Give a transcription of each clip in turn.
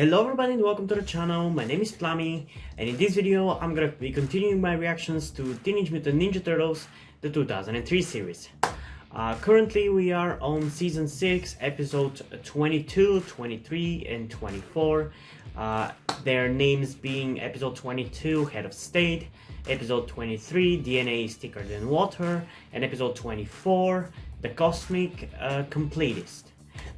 Hello everybody and welcome to the channel. My name is Plami, and in this video I'm gonna be continuing my reactions to Teenage Mutant Ninja Turtles, the 2003 series. Currently we are on Season 6, Episode 22, 23 and 24. Their names being Episode 22, Head of State, Episode 23, DNA is Thicker Than Water, and Episode 24, The Cosmic Completist.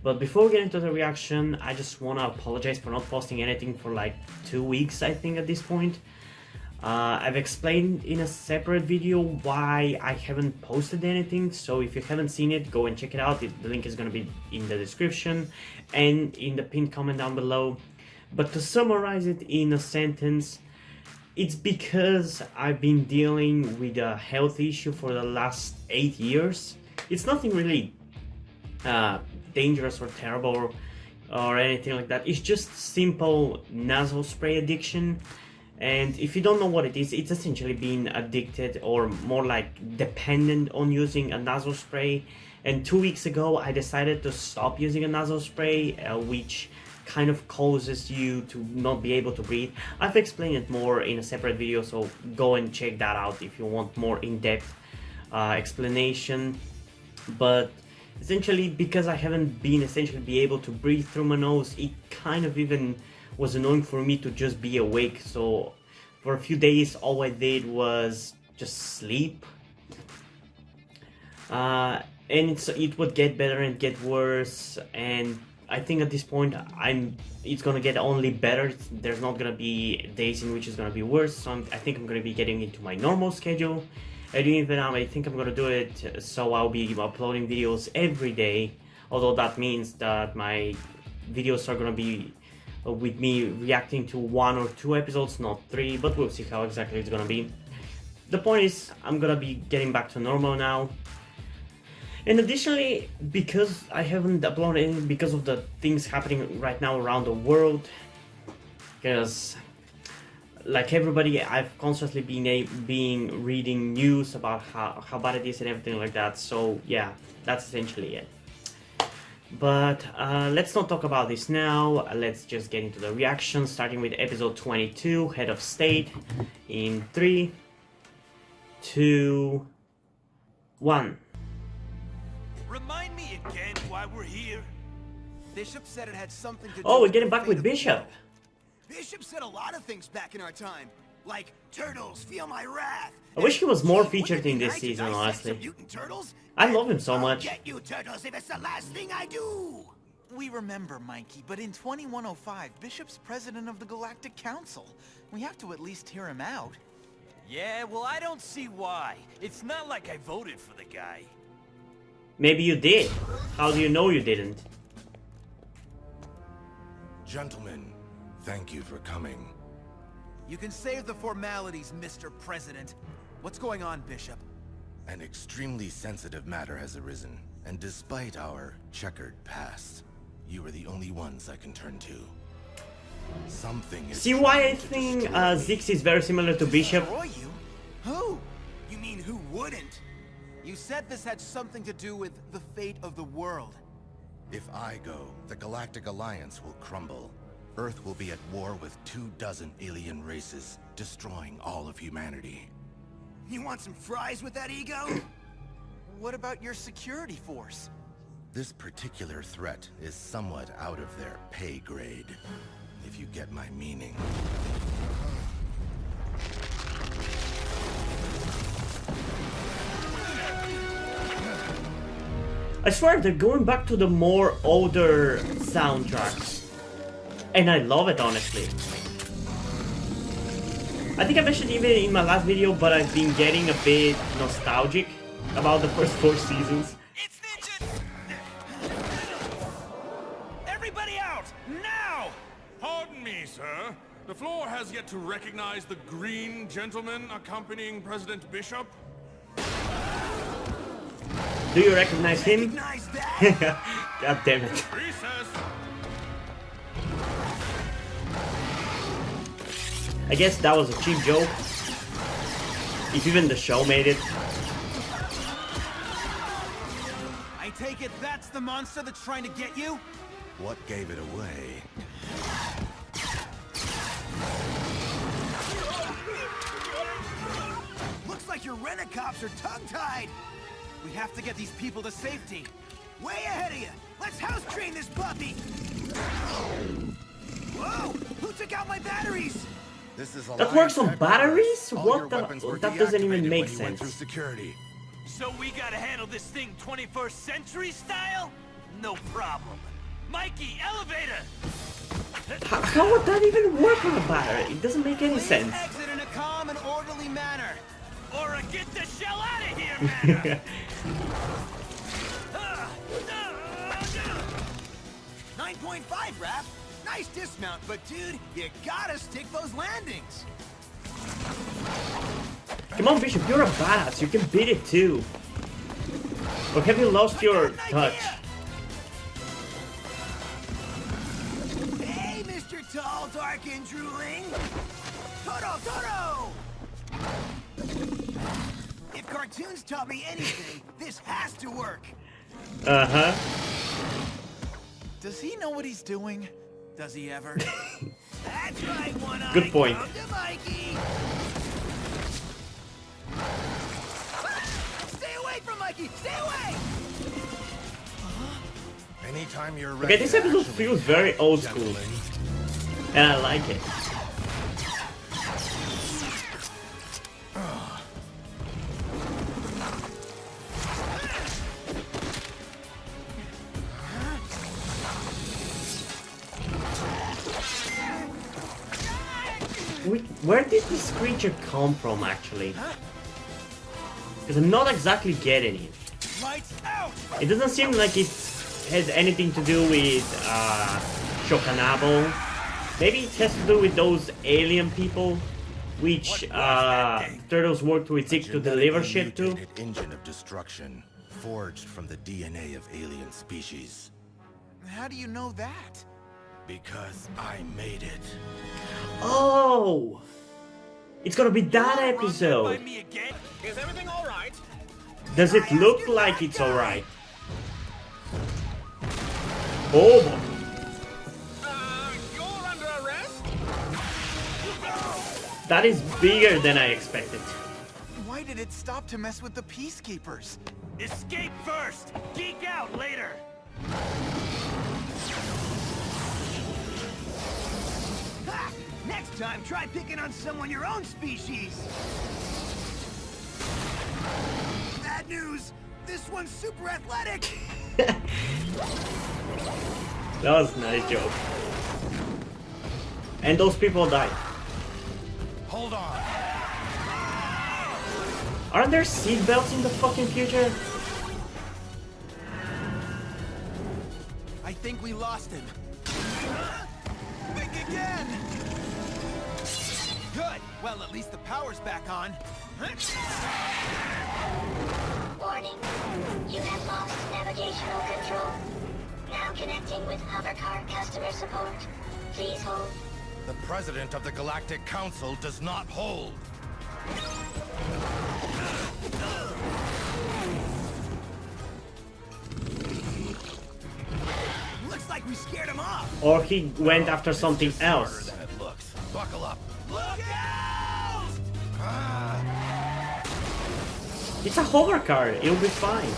But before we get into the reaction, I just want to apologize for not posting anything for like 2 weeks, I think, at this point. I've explained in a separate video why I haven't posted anything, so if you haven't seen it, go and check it out. The link is going to be in the description and in the pinned comment down below. But to summarize it in a sentence, it's because I've been dealing with a health issue for the last 8 years. It's nothing really dangerous or terrible or anything like that. It's just simple nasal spray addiction, and if you don't know what it is, it's essentially being addicted or more like dependent on using a nasal spray. And 2 weeks ago I decided to stop using a nasal spray, which kind of causes you to not be able to breathe. I've explained it more in a separate video, so go and check that out if you want more in-depth explanation. But essentially, because I haven't been be able to breathe through my nose, it kind of even was annoying for me to just be awake. So for a few days all I did was just sleep, and it would get better and get worse, and I think at this point it's gonna get only better. There's not gonna be days in which it's gonna be worse, so I think I'm gonna be getting into my normal schedule. I think I'm gonna do it so I'll be uploading videos every day, although that means that my videos are gonna be with me reacting to 1 or 2 episodes, not 3, but we'll see how exactly it's gonna be. The point is, I'm gonna be getting back to normal now. And additionally, because I haven't uploaded anything because of the things happening right now around the world, because like everybody, I've constantly been reading news about how bad it is and everything like that. So yeah, that's essentially it. But let's not talk about this now. Let's just get into the reaction, starting with episode 22, Head of State, in 3, 2, 1. Remind me again why we're here. Bishop said it had something to do Oh, we're with getting the back fate with of the Bishop. world. Bishop said a lot of things back in our time, like turtles feel my wrath. I wish he was more Wouldn't it featured be in this nice to season, dissect honestly. some mutant turtles? I love him so I'll much. get you turtles if it's the last thing I do. We remember, Mikey, but in 2105, Bishop's president of the Galactic Council. We have to at least hear him out. Yeah, well, I don't see why. It's not like I voted for the guy. Maybe you did. How do you know you didn't? Gentlemen, thank you for coming. You can save the formalities, Mr. President. What's going on, Bishop? An extremely sensitive matter has arisen, and despite our checkered past, you are the only ones I can turn to. Something is See why I trying to think destroy me. Zix is very similar to Bishop? Destroy you? Who? You mean who wouldn't? You said this had something to do with the fate of the world. If I go, the Galactic Alliance will crumble. Earth will be at war with 24 alien races, destroying all of humanity. You want some fries with that ego? What about your security force? This particular threat is somewhat out of their pay grade, if you get my meaning. I swear they're going back to the more older soundtracks. And I love it, honestly. I think I mentioned even in my last video, but I've been getting a bit nostalgic about the first 4 seasons. It's ninjas! Everybody out! Now! Pardon me, sir. The floor has yet to recognize the green gentleman accompanying President Bishop. Do you recognize him? Recognize that? God damn it. Recess! I guess that was a cheap joke. If even the show made it. I take it that's the monster that's trying to get you? What gave it away? Rent-A-Cops are tongue-tied! We have to get these people to safety. Way ahead of you! Let's house train this puppy! Whoa! Who took out my batteries? This is a That lie works on headquarters. batteries? All What your the- weapons were that doesn't even deactivated make when you went sense. through security. So we gotta handle this thing 21st century style? No problem. Mikey, elevator! How would that even work on a battery? It doesn't make any Please sense. exit in a calm and orderly manner. Or a get the shell out of here, man! 9.5, Raph. Nice dismount, but dude, you gotta stick those landings. Come on, Bishop, you're a badass. You can beat it too. Or have you lost your touch? Hey, Mr. Tall, Dark, and Drooling. Toto! If cartoons taught me anything, this has to work. Uh-huh. Does he know what he's doing? Does he ever? That's right, one-eye. Good point. Come to Mikey. Stay away from Mikey! Stay away! Anytime you're Okay, ready this to episode actually feels very fight, old school. gentlemen. And I like it. Where did this creature come from, actually? Because I'm not exactly getting it. Lights out! It doesn't seem like it has anything to do with Shokanabo. Maybe it has to do with those alien people, which Turtles worked with Zeke to deliver shit to. Mutated engine of destruction, forged from the DNA of alien species. How do you know that? Because I made it. Oh! It's gonna be that By episode. me again? Is everything all right? Does it look like it's alright? Oh boy. You're under arrest? That is bigger than I expected. Why did it stop to mess with the peacekeepers? Escape first! Geek out later! Ha! Next time, try picking on someone your own species. Bad news. This one's super athletic. That was a nice joke. And those people died. Hold on. Aren't there seatbelts in the fucking future? I think we lost him. Think again. Good. Well, at least the power's back on. Warning. You have lost navigational control. Now connecting with hovercar customer support. Please hold. The President of the Galactic Council does not hold. Looks like we scared him off. Or he went after something It's smarter else. than it looks. Buckle up. Look out! It's a hover car, it'll be fine.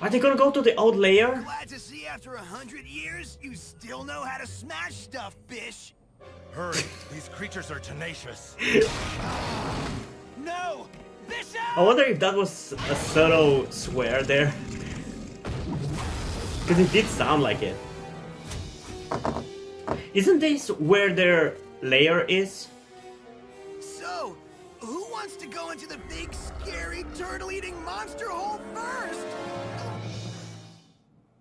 Are they gonna go to the old layer? Glad to see after 100 years, you still know how to smash stuff, Bish. Hurry, these creatures are tenacious. No! Bishop! I wonder if that was a subtle swear there. Because it did sound like it. Isn't this where their lair is? So, who wants to go into the big, scary, turtle-eating monster hole first?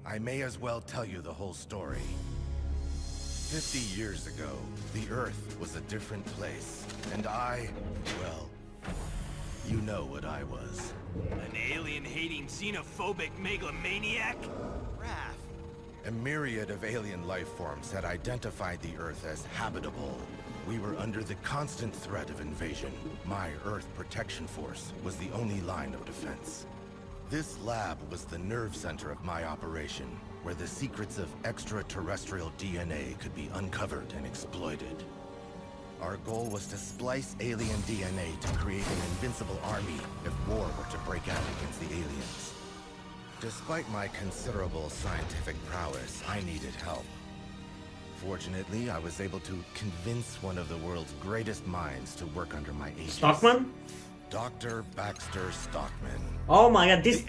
I may as well tell you the whole story. 50 years ago, the Earth was a different place. And I, well, you know what I was. An alien-hating, xenophobic megalomaniac? Raph. A myriad of alien life forms had identified the Earth as habitable. We were under the constant threat of invasion. My Earth Protection Force was the only line of defense. This lab was the nerve center of my operation, where the secrets of extraterrestrial DNA could be uncovered and exploited. Our goal was to splice alien DNA to create an invincible army if war were to break out against the aliens. Despite my considerable scientific prowess, I needed help. Fortunately, I was able to convince one of the world's greatest minds to work under my aegis. Stockman? Dr. Baxter Stockman. Oh my god, this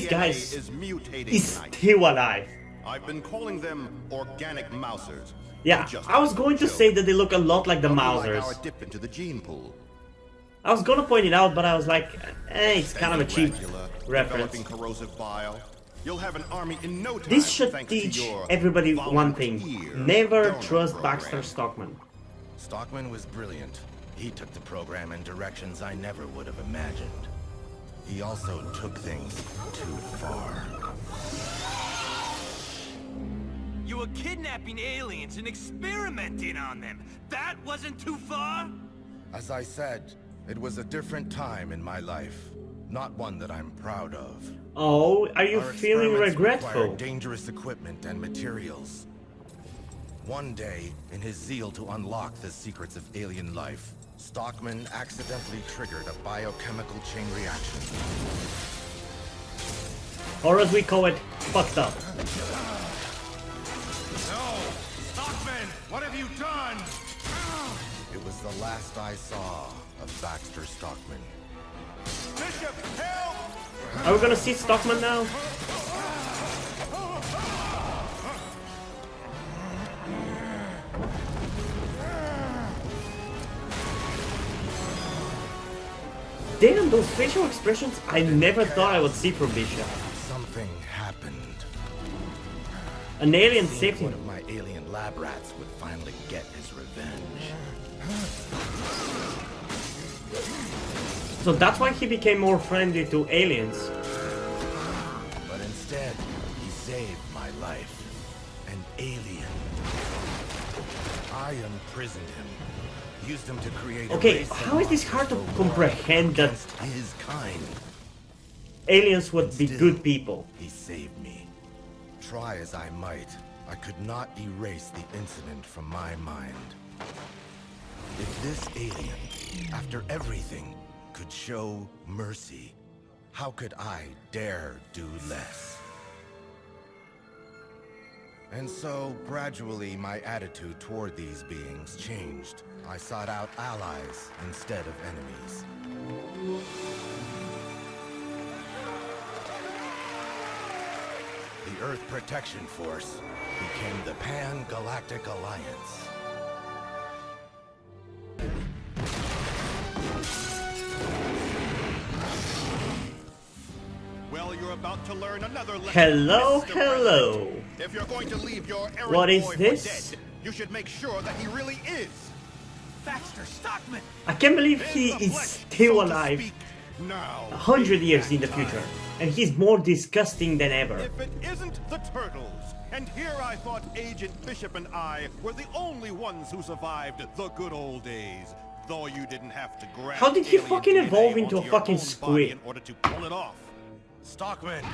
guy is mutating is tonight. still alive. I've been calling them organic mousers. Yeah, I was going to say that they look a lot like the Mousers. Our dip into the gene pool. I was gonna point it out, but I was like, it's kind of a cheap reference. Developing corrosive bile. You'll have an army in no time. This should thanks to teach your everybody one thing. volunteer Never donor trust program. Baxter Stockman. Stockman was brilliant. He took the program in directions I never would have imagined. He also took things too far. You were kidnapping aliens and experimenting on them. That wasn't too far? As I said, it was a different time in my life. Not one that I'm proud of. Oh, are you Our feeling experiments regretful? required dangerous equipment and materials. One day, in his zeal to unlock the secrets of alien life, Stockman accidentally triggered a biochemical chain reaction. Or as we call it, fucked up. No! Stockman! What have you done? It was the last I saw of Baxter Stockman. Bishop, help! Are we gonna see Stockman now? Damn, those facial expressions I never thought I would see from Bishop. Something happened. An alien Seemed saved one him. of my alien lab rats would finally get his revenge. So that's why he became more friendly to aliens. But instead, he saved my life. An alien. I imprisoned him. Used him to create a Okay, race that how is this hard to monsters the comprehend world that against his kind? aliens would be Still, good people? He saved me. Try as I might, I could not erase the incident from my mind. If this alien, after everything, could show mercy, how could I dare do less? And so, gradually, my attitude toward these beings changed. I sought out allies instead of enemies. The Earth Protection Force became the Pan-Galactic Alliance. Well, you're about to learn another lesson. Hello, Mr. hello. President. If you're going to leave your errand What is boy this? for dead, you should make sure that he really is. Baxter Stockman! I can't believe In he the is flesh, still so to alive speak, now. 100 years in the future. And he's more disgusting than ever. If it isn't the Turtles, and here I thought Agent Bishop and I were the only ones who survived the good old days, though you didn't have to grab How did he alien fucking DNA evolve into a onto your fucking own body squid? in order to pull it off? Stockman!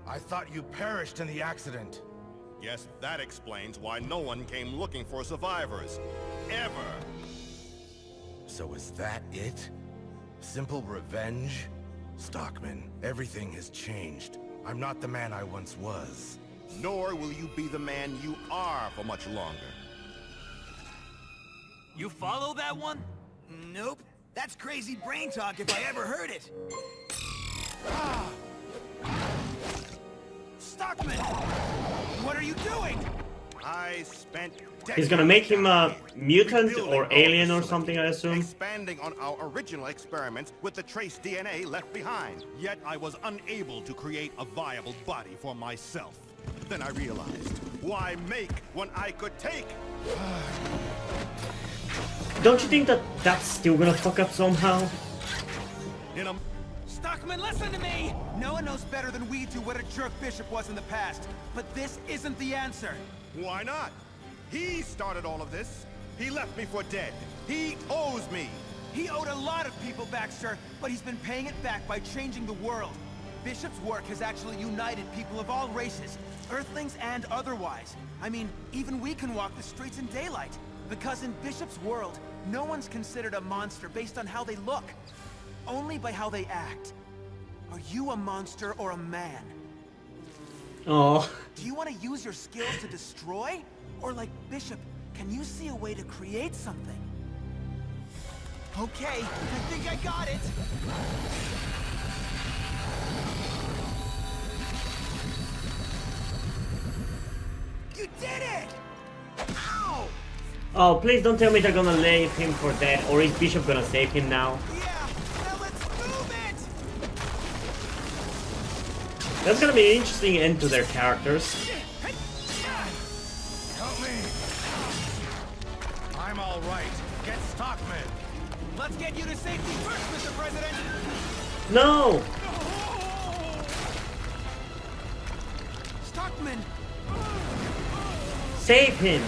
I thought you perished in the accident. Yes, that explains why no one came looking for survivors. Ever. So is that it? Simple revenge? Stockman, everything has changed. I'm not the man I once was. Nor will you be the man you are for much longer. You follow that one? Nope. That's crazy brain talk if I ever heard it. Stockman! What are you doing? I spent He's gonna make him a decades mutant rebuilding or our alien or facility, something, I assume. expanding on our original experiments with the trace DNA left behind. Yet I was unable to create a viable body for myself. Then I realized, why make when I could take? Don't you think that that's still gonna fuck up somehow? In a Stockman, listen to me! No one knows better than we do what a jerk Bishop was in the past. But this isn't the answer. Why not? He started all of this. He left me for dead. He owes me. He owed a lot of people, Baxter, but he's been paying it back by changing the world. Bishop's work has actually united people of all races, Earthlings and otherwise. I mean, even we can walk the streets in daylight. Because in Bishop's world, no one's considered a monster based on how they look. Only by how they act. Are you a monster or a man? Oh. Do you want to use your skills to destroy? Or like Bishop, can you see a way to create something? Okay, I think I got it! You did it! Ow! Oh, please don't tell me they're gonna leave him for dead, or is Bishop gonna save him now? Yeah, now let's move it! That's gonna be an interesting end to their characters. Help me! I'm all right. Get Stockman! Let's get you to safety first, Mr. President! No! Stockman! Save him!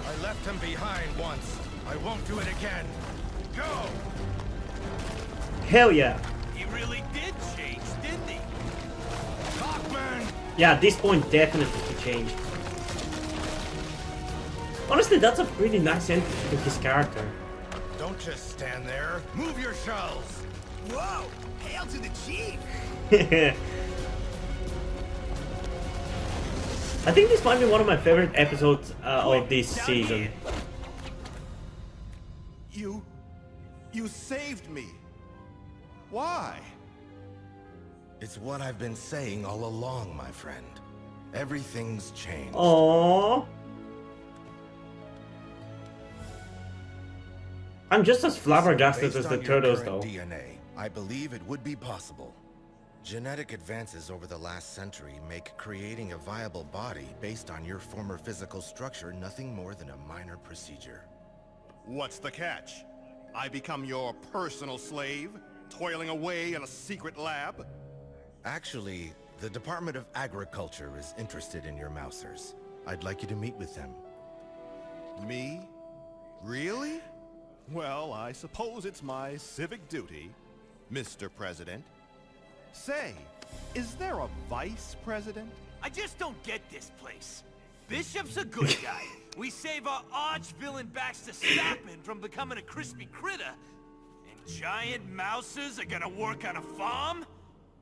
I left him behind once. I won't do it again. Go! Hell yeah! He really did change, didn't he? Stockman! Yeah, at this point definitely he changed. Honestly, that's a pretty nice end to his character. Don't just stand there. Move your shells! Whoa! Hail to the chief! I think this might be one of my favorite episodes of this season. You saved me. Why? It's what I've been saying all along, my friend. Everything's changed. Aww. I'm just as flabbergasted as Based the on your turtles, current though. DNA, I believe it would be possible. Genetic advances over the last century make creating a viable body based on your former physical structure nothing more than a minor procedure. What's the catch? I become your personal slave, toiling away in a secret lab? Actually, the Department of Agriculture is interested in your mousers. I'd like you to meet with them. Me? Really? Well, I suppose it's my civic duty, Mr. President. Say, is there a vice president? I just don't get this place. Bishop's a good guy. We save our arch-villain Baxter Stockman from becoming a crispy critter. And giant mousers are gonna work on a farm?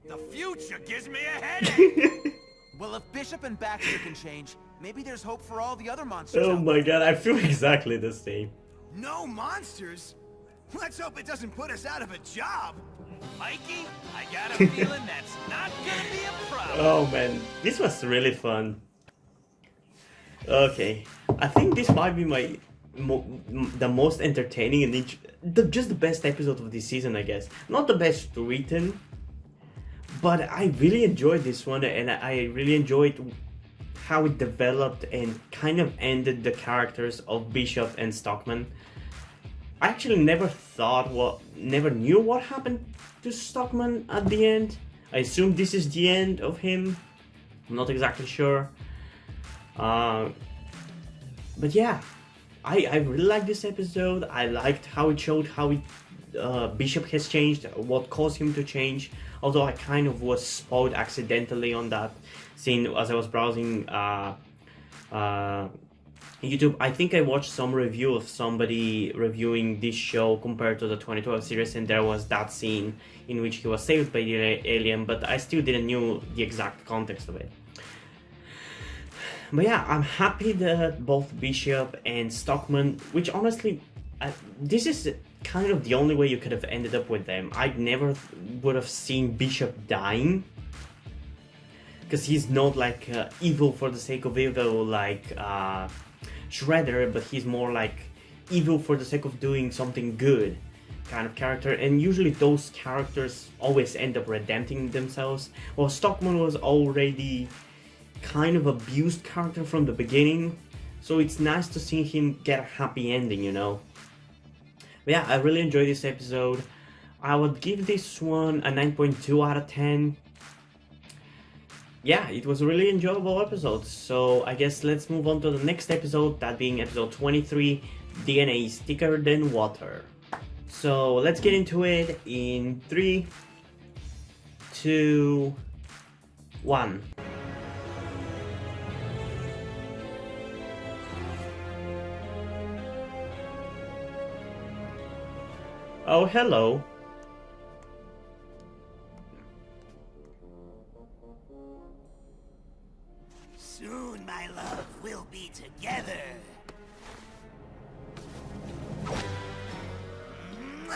The future gives me a headache! Well, if Bishop and Baxter can change, maybe there's hope for all the other monsters. Oh out my there. god, I feel exactly the same. No monsters? Let's hope it doesn't put us out of a job. Mikey, I got a feeling that's not gonna be a problem. Oh man, this was really fun. Okay, I think this might be my the most entertaining and just the best episode of this season, I guess. Not the best written, but I really enjoyed this one, and I really enjoyed how it developed and kind of ended the characters of Bishop and Stockman. I actually never knew what happened to Stockman at the end. I assume this is the end of him. I'm not exactly sure. But yeah, I really liked this episode. I liked how it showed how Bishop has changed, what caused him to change. Although I kind of was spoiled accidentally on that scene as I was browsing YouTube. I think I watched some review of somebody reviewing this show compared to the 2012 series, and there was that scene in which he was saved by the alien, but I still didn't know the exact context of it. But yeah, I'm happy that both Bishop and Stockman, which honestly, this is kind of the only way you could have ended up with them. I never would have seen Bishop dying, because he's not like evil for the sake of evil like Shredder, but he's more like evil for the sake of doing something good kind of character, and usually those characters always end up redempting themselves. Well, Stockman was already kind of abused character from the beginning, so it's nice to see him get a happy ending, you know. But yeah, I really enjoyed this episode. I would give this one a 9.2 out of 10. Yeah, it was a really enjoyable episode, so I guess let's move on to the next episode, that being episode 23, DNA is thicker than water. So let's get into it in 3, 2, 1. Oh, hello. Soon, my love, we'll be together.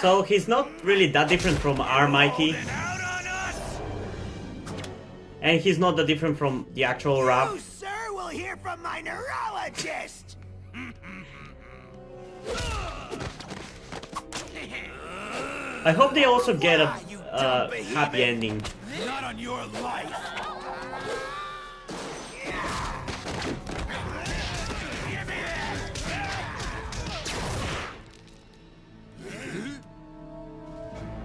So he's not really that different from our Mikey. And he's not that different from the actual rap. You, sir, will hear from my neurologist. I hope they also get a happy ending. Not on your life.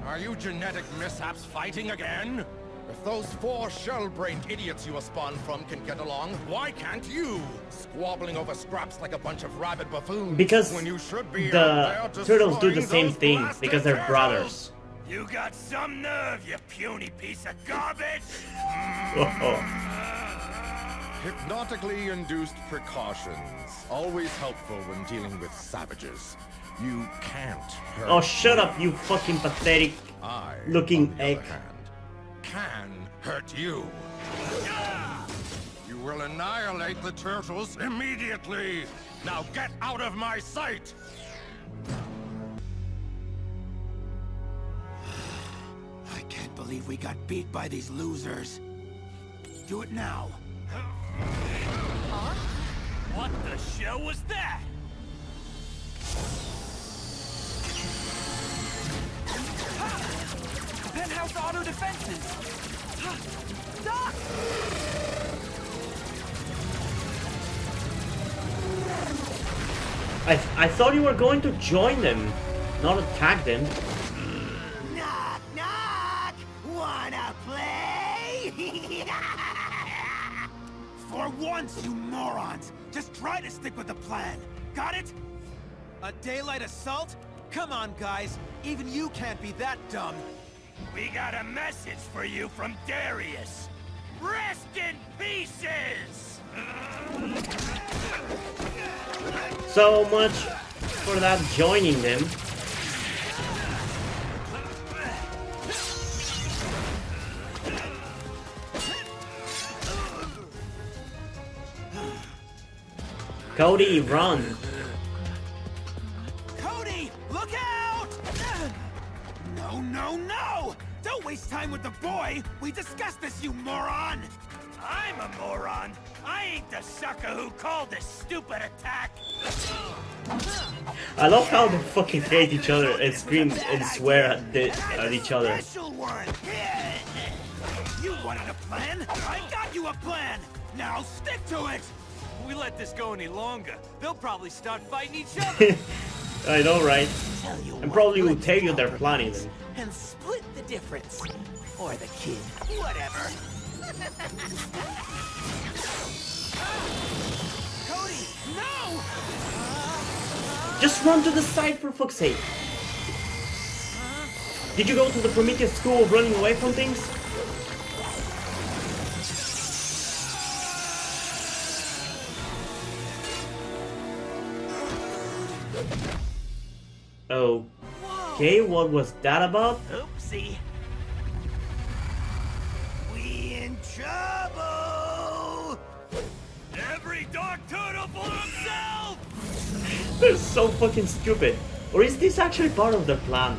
Are you genetic mishaps fighting again? If those 4 shell-brained idiots you were spawned from can get along, why can't you? Squabbling over scraps like a bunch of rabid buffoons. Because when you should be the turtles do the same thing, because they're brothers. You got some nerve, you puny piece of garbage! Hypnotically induced precautions. Always helpful when dealing with savages. You can't hurt Oh, shut up, you fucking pathetic I, looking on the egg. other hand, can hurt you. You will annihilate the turtles immediately. Now get out of my sight! I can't believe we got beat by these losers. Do it now. What the show was that? Penthouse auto defenses! Doc! I thought you were going to join them, not attack them. Knock, knock! Wanna play? For once, you morons! Just try to stick with the plan. Got it? A daylight assault? Come on, guys. Even you can't be that dumb. We got a message for you from Darius. Rest in pieces! So much for that joining them. Cody, run! Cody, look out! No, no, no! Don't waste time with the boy! We discussed this, you moron! I'm a moron! I ain't the sucker who called this stupid attack! I love how they fucking hate each other and scream and swear at each other. Special one! You wanted a plan? I got you a plan! Now stick to it! If we let this go any longer, they'll probably start fighting each other. I know, right? Tell you And what, probably will let's tell you their compromise plan even. and split the difference. Or the kid. Whatever. Cody, no! Just run to the side for fuck's sake. Did you go to the Prometheus school of running away from things? Okay, what was that about? Oopsie. We in trouble! Every dark turtle for himself! They're so fucking stupid. Or is this actually part of their plan?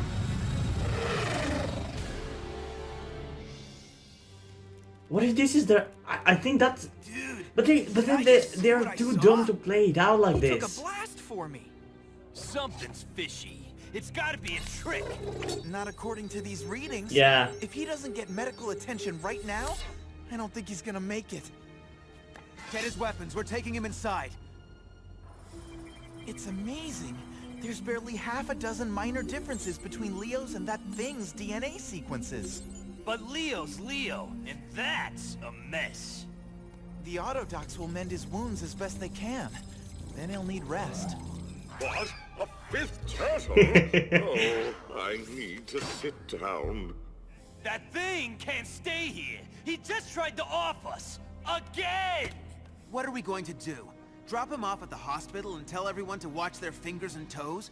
What if this is their... I think that's... Dude, But then they're too dumb to play it out like he took a this. blast for me. Something's fishy. It's gotta be a trick. Not according to these readings. Yeah. If he doesn't get medical attention right now, I don't think he's gonna make it. Get his weapons. We're taking him inside. It's amazing. There's barely half a dozen minor differences between Leo's and that thing's DNA sequences. But Leo's Leo, and that's a mess. The Autodocs will mend his wounds as best they can. Then he'll need rest. What? A fifth turtle? Oh, I need to sit down. That thing can't stay here. He just tried to off us. Again! What are we going to do? Drop him off at the hospital and tell everyone to watch their fingers and toes?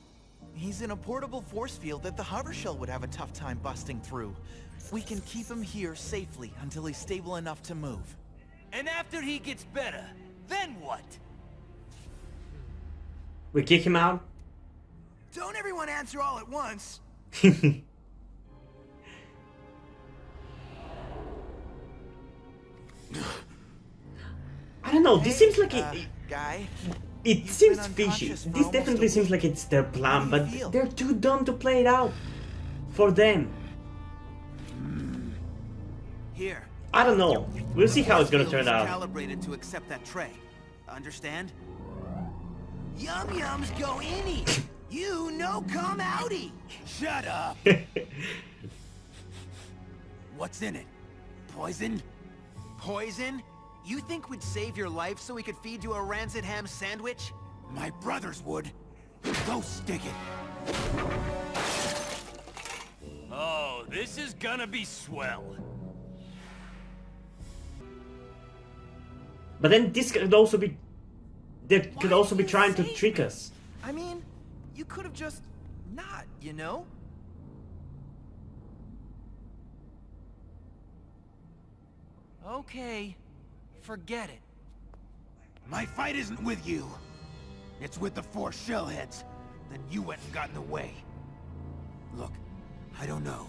He's in a portable force field that the hover shell would have a tough time busting through. We can keep him here safely until he's stable enough to move. And after he gets better, then what? We kick him out? Don't everyone answer all at once. I don't know, this seems like Guy? it seems fishy. This definitely seems like it's their plan, but they're too dumb to play it out for them. Here. I don't know. We'll see how it's gonna turn out. Calibrated to accept that tray. Understand? Yum yums go inny. You no come outie. Shut up! What's in it? Poison? Poison? You think we'd save your life so we could feed you a rancid ham sandwich? My brothers would. Go stick it. Oh, this is gonna be swell. But then this could also be... They could also be trying to trick us. I mean, you could have just not, you know? Okay, forget it. My fight isn't with you. It's with the 4 shellheads. Then you went and got in the way. Look, I don't know.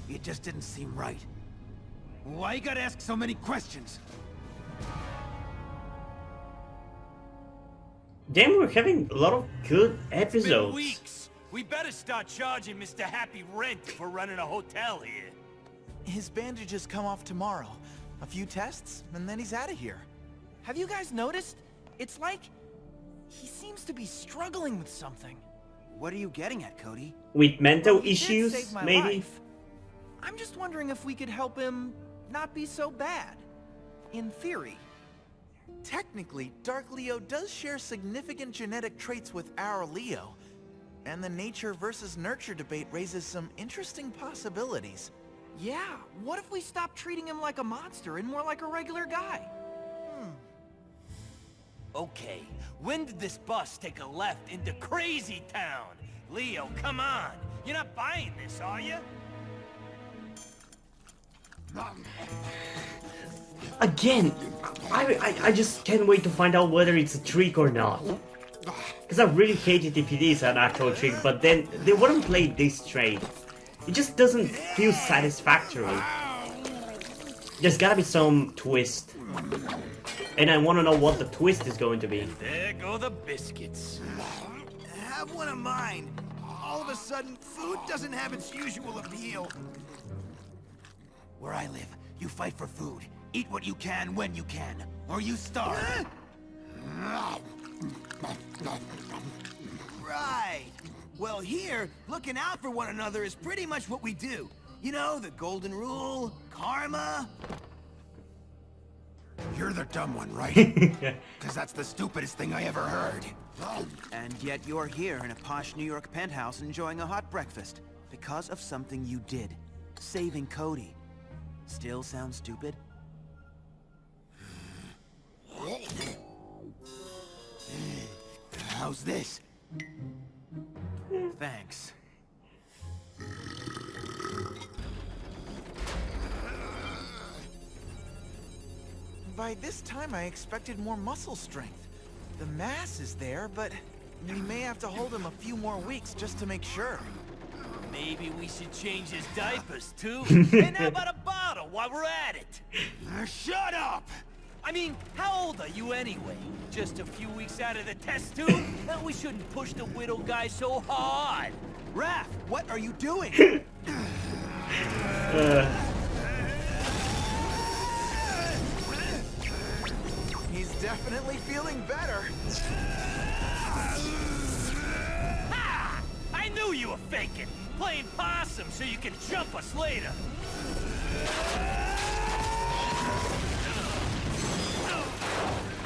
It just didn't seem right. Why you gotta ask so many questions? Damn, we're having a lot of good It's been episodes. weeks. We better start charging Mr. Happy rent for running a hotel here. His bandages come off tomorrow. A few tests, and then he's out of here. Have you guys noticed? It's like he seems to be struggling with something. What are you getting at, Cody? With mental Well, he did issues, save my maybe? life. I'm just wondering if we could help him not be so bad. In theory. Technically, Dark Leo does share significant genetic traits with our Leo. And the nature versus nurture debate raises some interesting possibilities. Yeah, what if we stop treating him like a monster and more like a regular guy? Okay, when did this bus take a left into Crazy Town? Leo, come on. You're not buying this, are you? Again, I just can't wait to find out whether it's a trick or not. Because I really hate it if it is an actual trick, but then they wouldn't play this straight. It just doesn't feel satisfactory. There's gotta be some twist. And I want to know what the twist is going to be. There go the biscuits. Have one of mine. All of a sudden, food doesn't have its usual appeal. Where I live, you fight for food. Eat what you can when you can, or you starve. Right. Well, here, looking out for one another is pretty much what we do. You know, the golden rule, karma. You're the dumb one, right? Because that's the stupidest thing I ever heard. And yet you're here in a posh New York penthouse enjoying a hot breakfast. Because of something you did. Saving Cody. Still sounds stupid? How's this? Thanks. By this time, I expected more muscle strength. The mass is there, but we may have to hold him a few more weeks just to make sure. Maybe we should change his diapers, too? And how about a bottle while we're at it? Shut up! I mean, how old are you anyway? Just a few weeks out of the test tube? We shouldn't push the widow guy so hard. Raph, what are you doing? He's definitely feeling better. Ha! I knew you were faking. Playing possum so you can jump us later.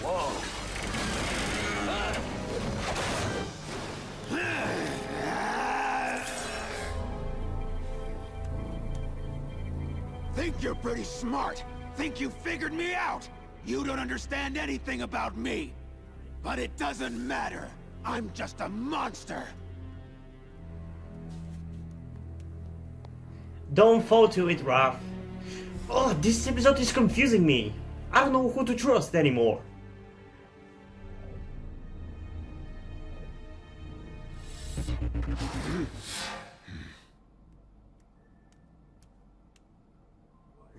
Whoa. Think you're pretty smart. Think you figured me out. You don't understand anything about me. But it doesn't matter. I'm just a monster. Don't fall to it, Raph. Oh, this episode is confusing me. I don't know who to trust anymore.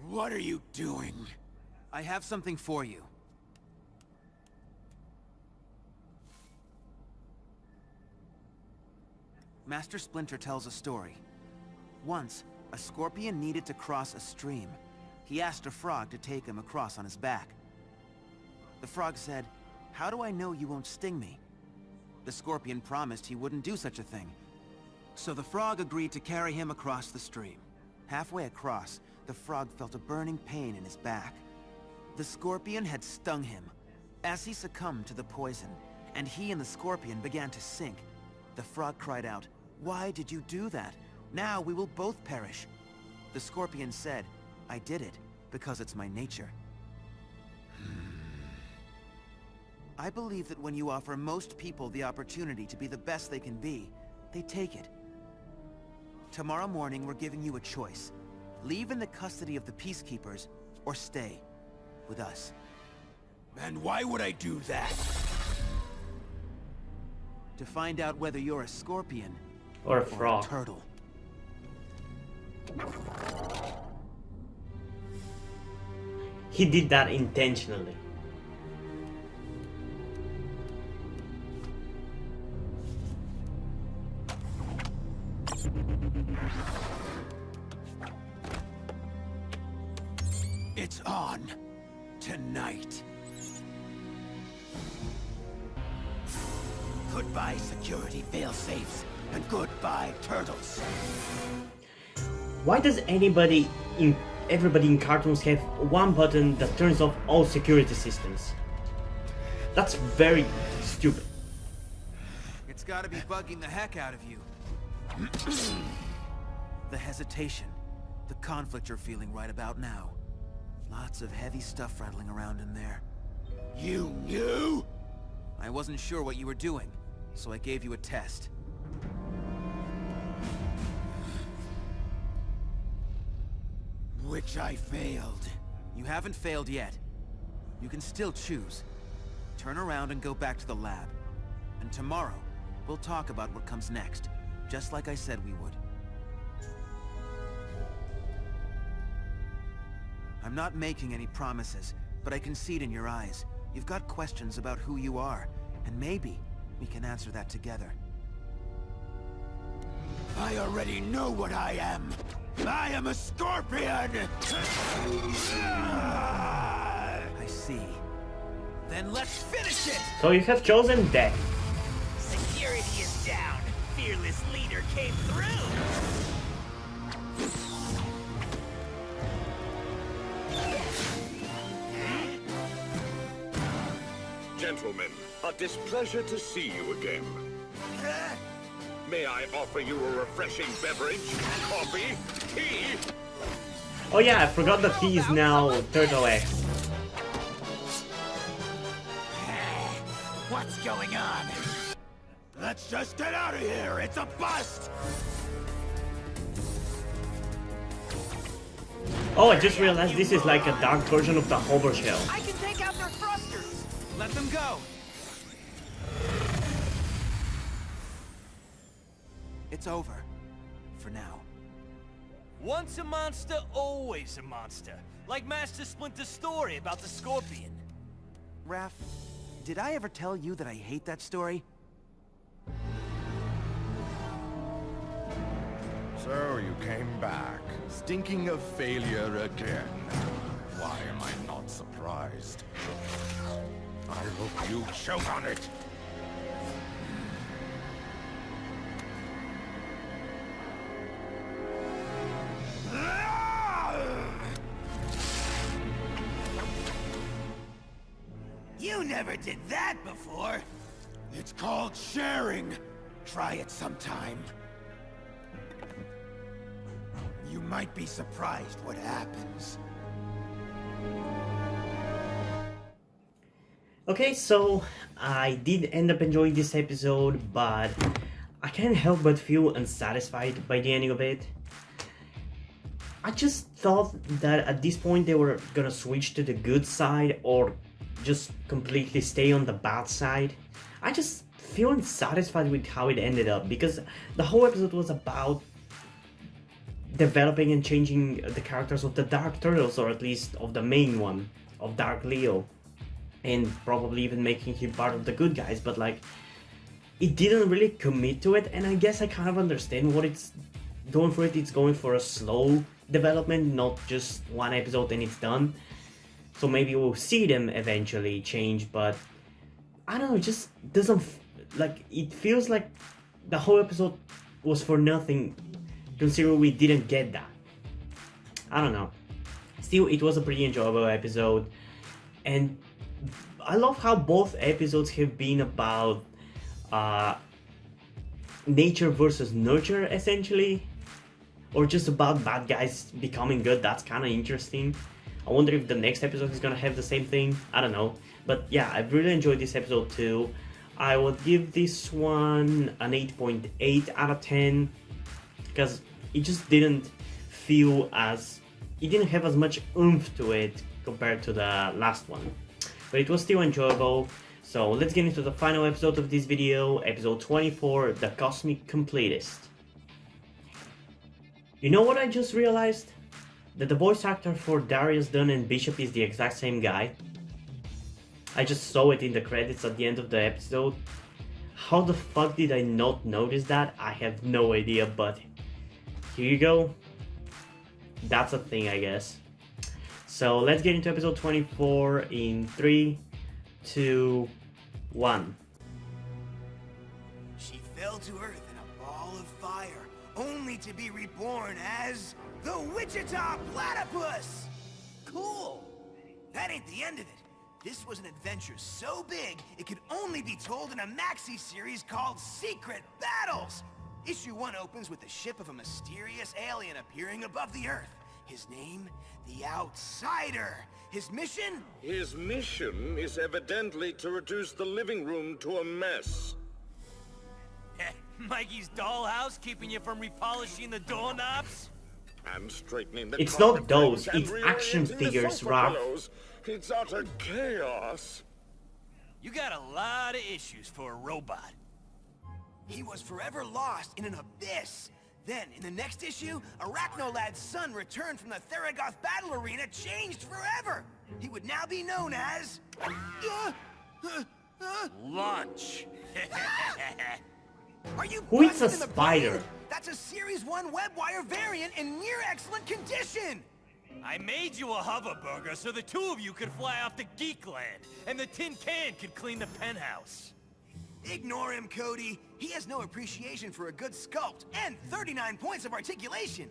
What are you doing? I have something for you. Master Splinter tells a story. Once, a scorpion needed to cross a stream. He asked a frog to take him across on his back. The frog said, "How do I know you won't sting me?" The scorpion promised he wouldn't do such a thing. So the frog agreed to carry him across the stream. Halfway across, the frog felt a burning pain in his back. The scorpion had stung him. As he succumbed to the poison, and he and the scorpion began to sink, the frog cried out, "Why did you do that? Now we will both perish." The scorpion said, "I did it because it's my nature." I believe that when you offer most people the opportunity to be the best they can be, they take it. Tomorrow morning we're giving you a choice. Leave in the custody of the Peacekeepers, or stay with us. And why would I do that? To find out whether you're a scorpion Or a or a frog. turtle. He did that intentionally. It's on. Tonight. Goodbye, security failsafes, and goodbye, turtles. Why does everybody in cartoons have one button that turns off all security systems? That's very stupid. It's gotta be bugging the heck out of you. The hesitation, the conflict you're feeling right about now. Lots of heavy stuff rattling around in there. You knew? I wasn't sure what you were doing, so I gave you a test. Which I failed. You haven't failed yet. You can still choose. Turn around and go back to the lab. And tomorrow, we'll talk about what comes next, just like I said we would. I'm not making any promises, but I can see it in your eyes. You've got questions about who you are, and maybe we can answer that together. I already know what I am. I am a scorpion! I see. Then let's finish it! So you have chosen death. Security is down. Fearless leader came through. Gentlemen, a displeasure to see you again. May I offer you a refreshing beverage? Coffee? Tea? Oh yeah, I forgot that he is now Turtle X. What's going on? Let's just get out of here! It's a bust! Oh, I just realized this is like a dark version of the hover shell. I can take out their thrusters! Let them go! It's over. For now. Once a monster, always a monster. Like Master Splinter's story about the scorpion. Raph, did I ever tell you that I hate that story? So you came back, stinking of failure again. Why am I not surprised? I hope you choke on it. You never did that before! It's called sharing. Try it sometime. You might be surprised what happens. Okay, so I did end up enjoying this episode, but I can't help but feel unsatisfied by the ending of it. I just thought that at this point they were gonna switch to the good side or just completely stay on the bad side. I just feel unsatisfied with how it ended up, because the whole episode was about developing and changing the characters of the Dark Turtles, or at least of the main one, of Dark Leo, and probably even making him part of the good guys, but like, it didn't really commit to it, and I guess I kind of understand what it's going for. It's going for a slow development, not just one episode and it's done. So maybe we'll see them eventually change, but I don't know, it just doesn't, like, it feels like the whole episode was for nothing, considering we didn't get that. I don't know. Still, it was a pretty enjoyable episode, and I love how both episodes have been about nature versus nurture, essentially, or just about bad guys becoming good. That's kind of interesting. I wonder if the next episode is gonna have the same thing. I don't know, but yeah, I've really enjoyed this episode too. I would give this one an 8.8 out of 10, because it just didn't feel as, it didn't have as much oomph to it compared to the last one, but it was still enjoyable. So let's get into the final episode of this video, episode 24, The Cosmic Completist. You know what I just realized? That the voice actor for Darius Dunn and Bishop is the exact same guy. I just saw it in the credits at the end of the episode. How the fuck did I not notice that? I have no idea, but here you go. That's a thing, I guess. So let's get into episode 24 in 3, 2, 1. She fell to earth in a ball of fire, only to be reborn as the Wichita Platypus! Cool! That ain't the end of it. This was an adventure so big, it could only be told in a maxi series called Secret Battles! Issue 1 opens with the ship of a mysterious alien appearing above the Earth. His name, the Outsider. His mission? His mission is evidently to reduce the living room to a mess. Mikey's dollhouse keeping you from repolishing the doorknobs? And straightening the It's not carpet those, and it's action rearranging the figures, sofa Raph. pillows. It's utter chaos. You got a lot of issues for a robot. He was forever lost in an abyss. Then, in the next issue, Arachnolad's son returned from the Theragoth battle arena, changed forever. He would now be known as... Lunch. Are you Who eats a busted in the spider? brain? That's a Series 1 WebWire variant in near excellent condition! I made you a hover burger so the two of you could fly off to Geekland, and the tin can could clean the penthouse. Ignore him, Cody. He has no appreciation for a good sculpt, and 39 points of articulation.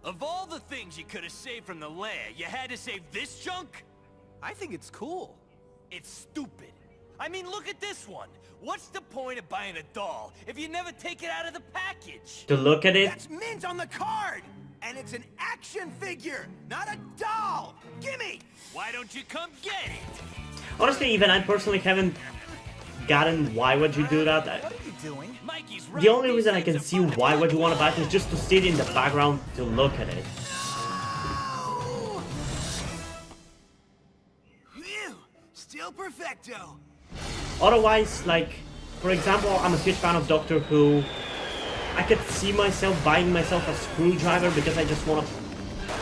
Of all the things you could have saved from the lair, you had to save this junk? I think it's cool. It's stupid. I mean, look at this one. What's the point of buying a doll if you never take it out of the package? To look at it, That's mint on the card! And it's an action figure, not a doll! Gimme! Why don't you come get it? honestly, even I personally haven't gotten why would you do that. What are you doing? Mikey's The only reason I can see why would you want to buy it is just to sit in the background to look at it. Phew! Still perfecto. Otherwise, like, for example, I'm a huge fan of Doctor Who. I could see myself buying myself a screwdriver because I just want to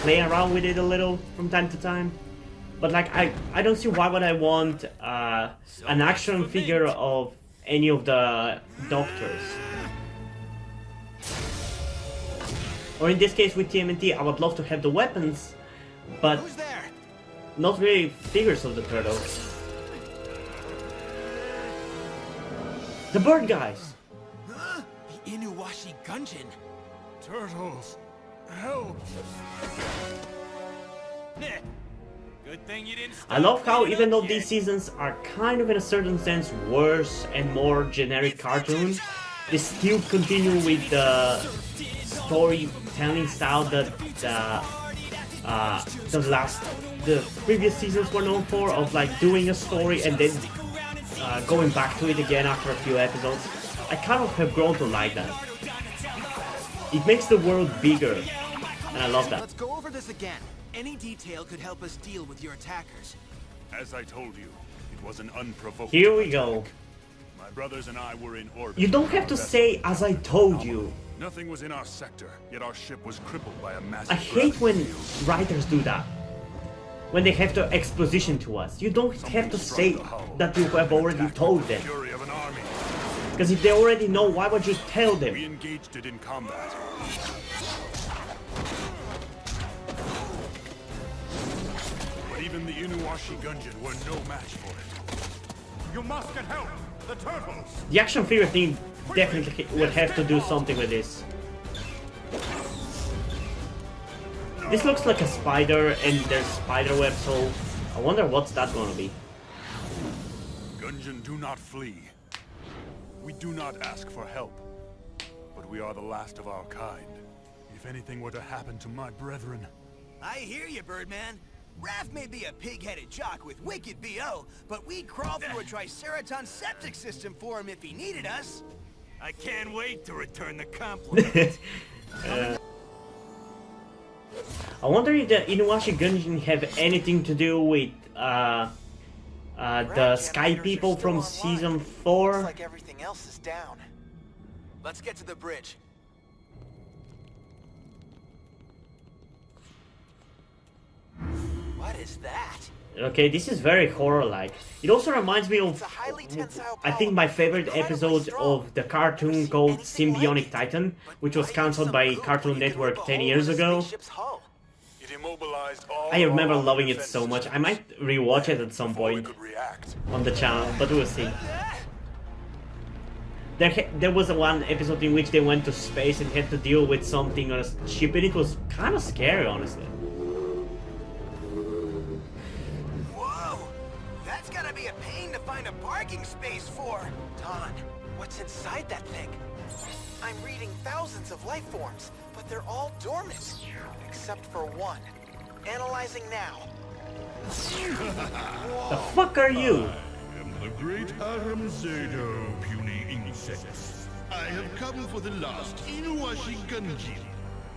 play around with it a little from time to time. But like, I don't see why would I want an action figure of any of the Doctors. Or in this case with TMNT, I would love to have the weapons, but Who's there? not really figures of the Turtles. The bird guys! Huh? The Inuwashi Gungeon. Turtles, help! Good thing you didn't I love how cleaning even up though yet. these seasons are kind of in a certain sense worse and more generic cartoons, they still continue with the storytelling style that the previous seasons were known for, of like doing a story and then going back to it again after a few episodes. I kind of have grown to like that. It makes the world bigger, and I love that. Let's go over this again. Any detail could help us deal with your attackers. As I told you, it was an unprovoked Here we go. My brothers and I were in orbit. You don't have to say "as I told you." Nothing was in our sector, yet our ship was crippled by a massive I hate when gravity field. writers do that. When they have to exposition to us. You don't have to say that you have already told them. Fury of an army. Because if they already know, why would you tell We them? engaged it in combat. But even the Inuashi Gungeon were no match for it. You must get help! The turtles! The action figure thing definitely would have to do something with this. This looks like a spider and there's spider web, so I wonder what's that gonna be. Gungeon, do not flee. We do not ask for help, but we are the last of our kind. If anything were to happen to my brethren... I hear you, Birdman. Raph may be a pig-headed jock with wicked BO, but we'd crawl through a Triceraton septic system for him if he needed us. I can't wait to return the compliment. I wonder if the Inuashi Gungeon have anything to do with the Sky People from Season Looks 4. like everything else is down. Let's get to the bridge. What is that? Okay, this is very horror-like. It also reminds me of, It's a highly tensile I think, my favorite episode of the cartoon called Symbionic Titan, which was cancelled by Cartoon Network 10 years ago. It immobilized all I remember our loving it so much. I might rewatch it at some before we point could react. on the channel, but we'll see. There was one episode in which they went to space and had to deal with something on a ship, and it was kind of scary, honestly. Whoa! That's gotta be a pain to find a parking space for. Don, what's inside that thing? I'm reading thousands of life forms, but they're all dormant. Except for one. Analyzing now. The fuck are you? I am the great Aram Zado, puny insects. I have come for the last Inuashi Gungeon.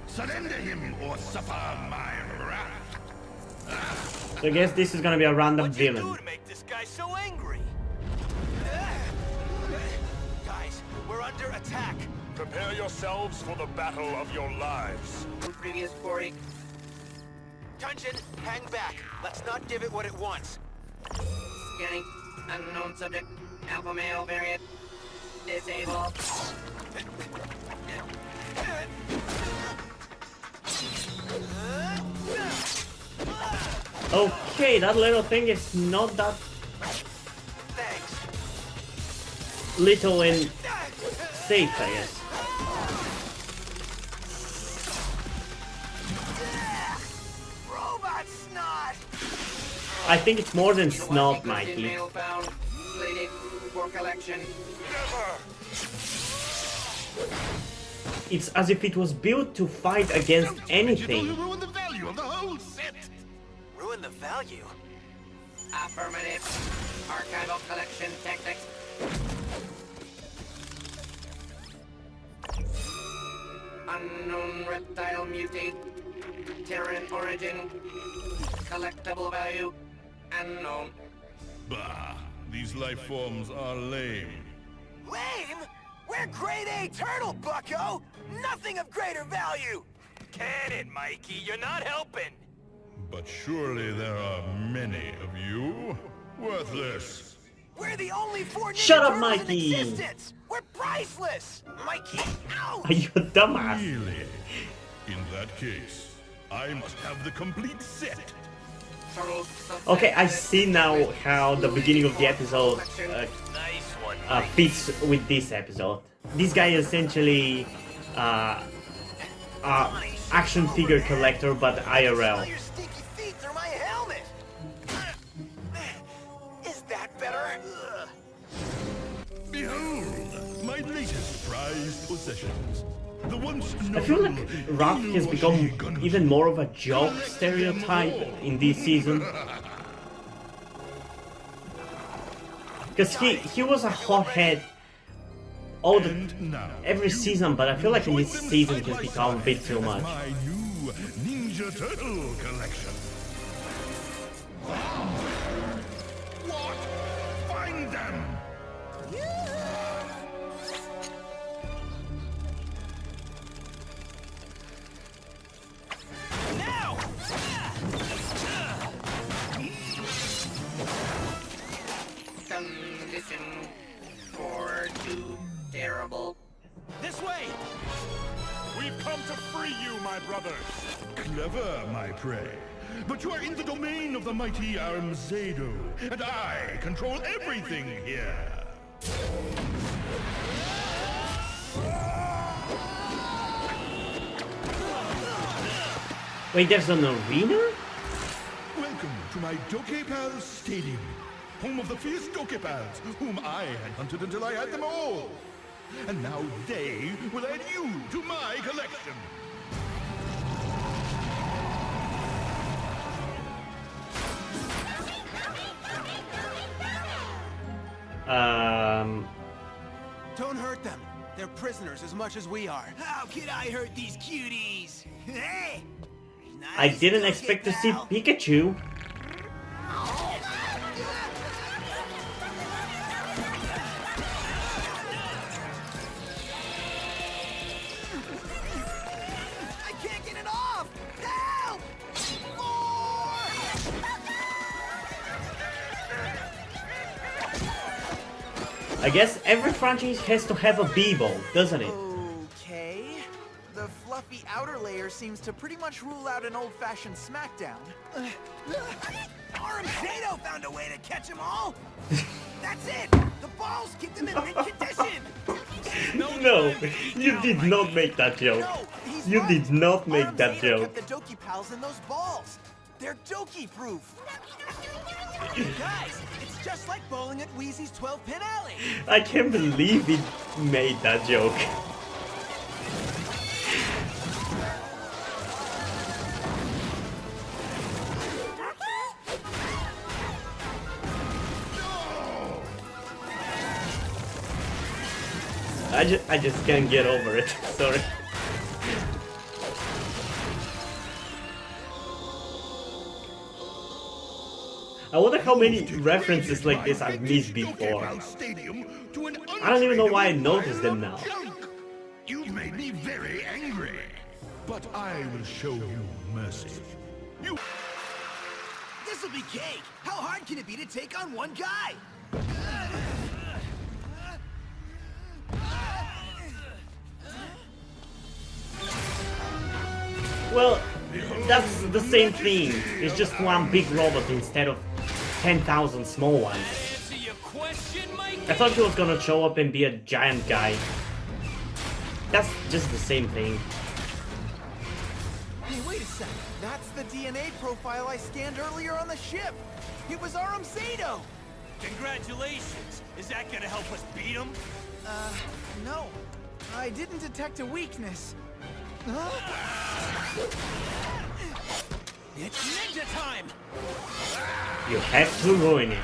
Surrender him or suffer my wrath. So I guess this is gonna be a random What'd you do villain. to make this guy so angry? Guys, we're under attack. Prepare yourselves for the battle of your lives. Previous 40. Gungeon, hang back. Let's not give it what it wants. Scanning. Unknown subject. Alpha male variant. Disabled. Okay, that little thing is not that Thanks. little and safe, I guess. Robot snot! I think it's more than snot, Gungeon Mikey. male found. Slated for collection. It's as if it was built to fight against anything. You ruin the value of the whole set. Ruin the value. Affirmative. Archival collection tactics. Unknown reptile mutate. Terran origin. Collectible value. Unknown. Bah, these life forms are lame. Lame? We're grade A turtle, bucko! Nothing of greater value! Cannon, Mikey, you're not helping. But surely there are many of you. Worthless. We're the only four Shut up, turtles Mikey. in existence! We're priceless! Mikey, ow! Are you a dumbass? Really? In that case, I must have the complete set. Okay, I see now how the beginning of the episode Nice one, fits with this episode. This guy is essentially action figure collector, but IRL. Your stinky feet through my helmet! Is that better? Behold, my latest prized possessions. The once I feel like Raph has become even more of a jock stereotype in this season. Because he was a hothead every season, but I feel like in this season it has become a bit too much. My new Ninja Turtle collection. What? Find them! Now! Condition 4-2 terrible. This way! We've come to free you, my brothers. Clever, my prey. But you are in the domain of the mighty Armzado, and I control everything here. Wait, there's an arena? Welcome to my Dokepal Stadium, home of the fierce Dokepals, whom I had hunted until I had them all. And now they will add you to my collection. Don't hurt them. They're prisoners as much as we are. How could I hurt these cuties? Hey! I didn't expect to see Pikachu. I can't get it off! Help! I guess every franchise has to have a B-ball, doesn't it? Okay. The fluffy outer layer seems to pretty much rule out an old-fashioned smackdown. Armzado found a way to catch them all! That's it! The balls keep them in mid-condition! No, you did not make that joke. No, he's You right. did not make that Armzado joke. kept the Doki Pals in those balls. They're Doki-proof. Guys, it's just like bowling at Wheezy's 12-pin alley. I can't believe he made that joke. I just can't get over it. Sorry. I wonder how many references like this I've missed before. I don't even know why I noticed them now. You've made me very angry, but I will show you mercy. You. This'll be cake! How hard can it be to take on one guy? Well, that's the same thing. It's just one big robot instead of 10,000 small ones. Answer your question, Mikey? I thought he was gonna show up and be a giant guy. That's just the same thing. Hey, wait a sec. That's the DNA profile I scanned earlier on the ship. It was Armzado. Congratulations. Is that gonna help us beat him? No. I didn't detect a weakness. It's ninja time! You have to ruin it.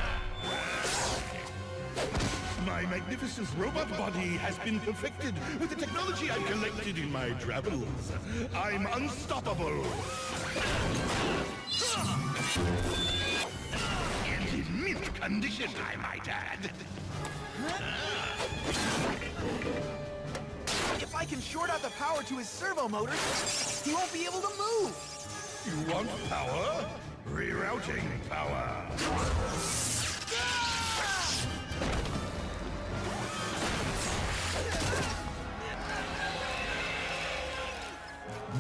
My magnificent robot body has been perfected with the technology I've collected in my travels. I'm unstoppable. And in mint condition, I might add. If I can short out the power to his servo motors, he won't be able to move. You want power? Rerouting power.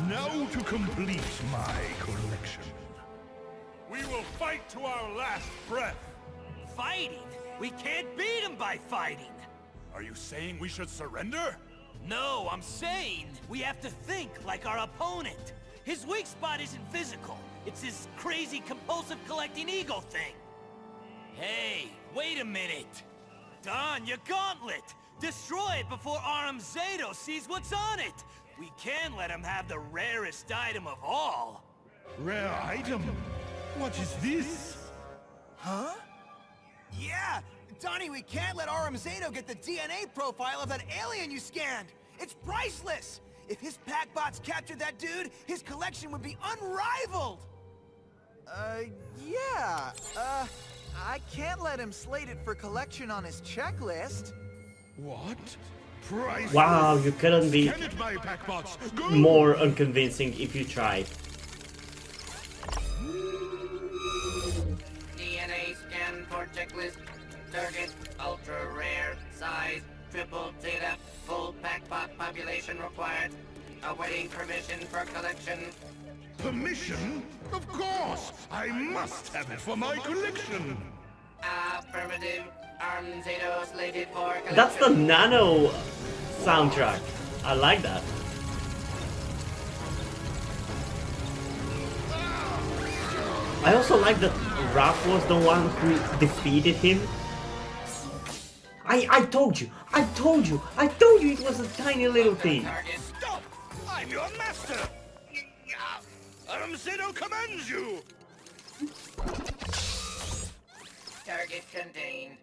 Now to complete my collection. We will fight to our last breath. Fighting? We can't beat him by fighting! Are you saying we should surrender? No, I'm saying we have to think like our opponent. His weak spot isn't physical. It's his crazy compulsive collecting ego thing. Hey, wait a minute. Don, your gauntlet! Destroy it before Armzado sees what's on it! We can let him have the rarest item of all. Rare item? What is this? Huh? Yeah! Donnie, we can't let Aram Zato get the DNA profile of that alien you scanned! It's priceless! If his packbots captured that dude, his collection would be unrivaled! Yeah. I can't let him slate it for collection on his checklist. What? Priceless? Wow, you couldn't be Scan it, my packbots. Go! more unconvincing if you tried. DNA scan for checklist. Target ultra rare size triple data. Full packbot population required. Awaiting permission for collection. Permission? Of course! I must have it for my collection! Affirmative. Aram Zato slated for collection. That's the Nano soundtrack. I like that. I also like that Raph was the one who defeated him. I told you it was a tiny little thing. Stop! I'm your master! Aram Zato commands you! Target contained.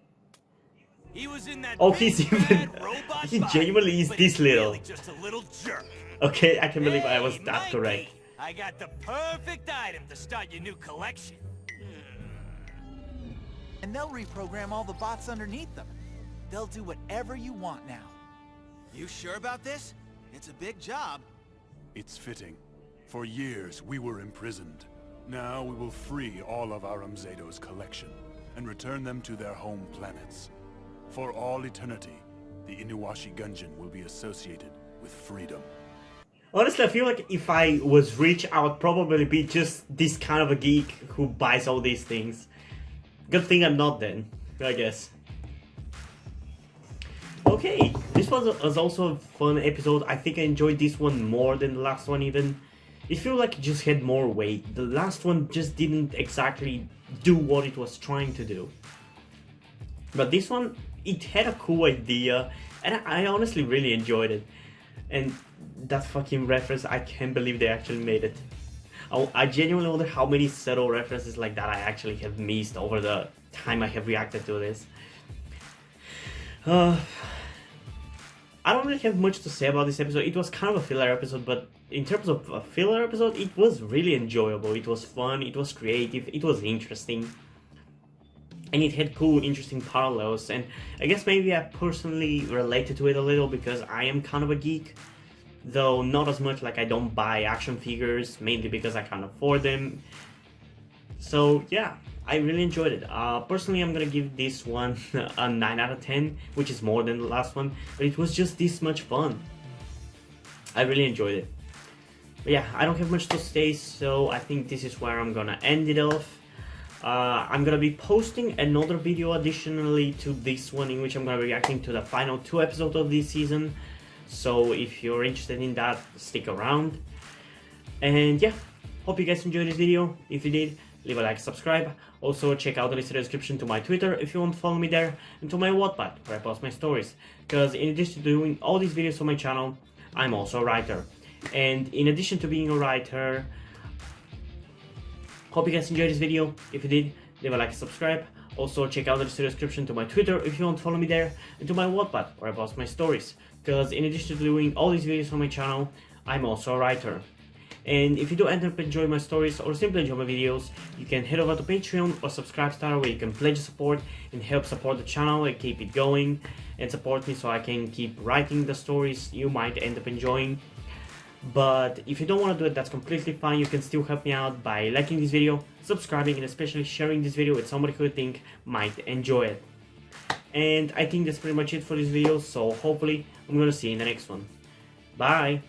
He was in that Oh, big, he's even bad robot he body, genuinely is but this he's little. really just a little jerk. Okay, I can believe I was Hey, that Mikey, correct. I got the perfect item to start your new collection. And they'll reprogram all the bots underneath them. They'll do whatever you want now. You sure about this? It's a big job. It's fitting. For years, we were imprisoned. Now we will free all of Aram Zato's collection and return them to their home planets. For all eternity, the Inuwashi Gungeon will be associated with freedom. Honestly, I feel like if I was rich, I would probably be just this kind of a geek who buys all these things. Good thing I'm not then, I guess. Okay, this was also a fun episode. I think I enjoyed this one more than the last one even. It feels like it just had more weight. The last one just didn't exactly do what it was trying to do. But this one, it had a cool idea, and I honestly really enjoyed it. And that fucking reference, I can't believe they actually made it. I genuinely wonder how many subtle references like that I actually have missed over the time I have reacted to this. I don't really have much to say about this episode. It was kind of a filler episode, but in terms of a filler episode, it was really enjoyable. It was fun, it was creative, it was interesting. And it had cool, interesting parallels, and I guess maybe I personally related to it a little because I am kind of a geek. Though not as much, like I don't buy action figures, mainly because I can't afford them. So yeah, I really enjoyed it. Personally, I'm gonna give this one a 9 out of 10, which is more than the last one, but it was just this much fun. I really enjoyed it. But yeah, I don't have much to say, so I think this is where I'm gonna end it off. I'm gonna be posting another video additionally to this one, in which I'm gonna be reacting to the final 2 episodes of this season. So if you're interested in that, stick around. And yeah, hope you guys enjoyed this video. If you did, leave a like, subscribe. Also check out the list in the description to my Twitter if you want to follow me there, and to my Wattpad where I post my stories. Because in addition to doing all these videos for my channel, I'm also a writer. And in addition to being a writer, hope you guys enjoyed this video. If you did, leave a like, subscribe. Also check out the list in the description to my Twitter if you want to follow me there, and to my Wattpad where I post my stories. Because in addition to doing all these videos for my channel, I'm also a writer. And if you do end up enjoying my stories or simply enjoy my videos, you can head over to Patreon or Subscribestar, where you can pledge support and help support the channel and keep it going, and support me so I can keep writing the stories you might end up enjoying. But if you don't want to do it, that's completely fine. You can still help me out by liking this video, subscribing, and especially sharing this video with somebody who you think might enjoy it. And I think that's pretty much it for this video, so hopefully I'm gonna see you in the next one. Bye!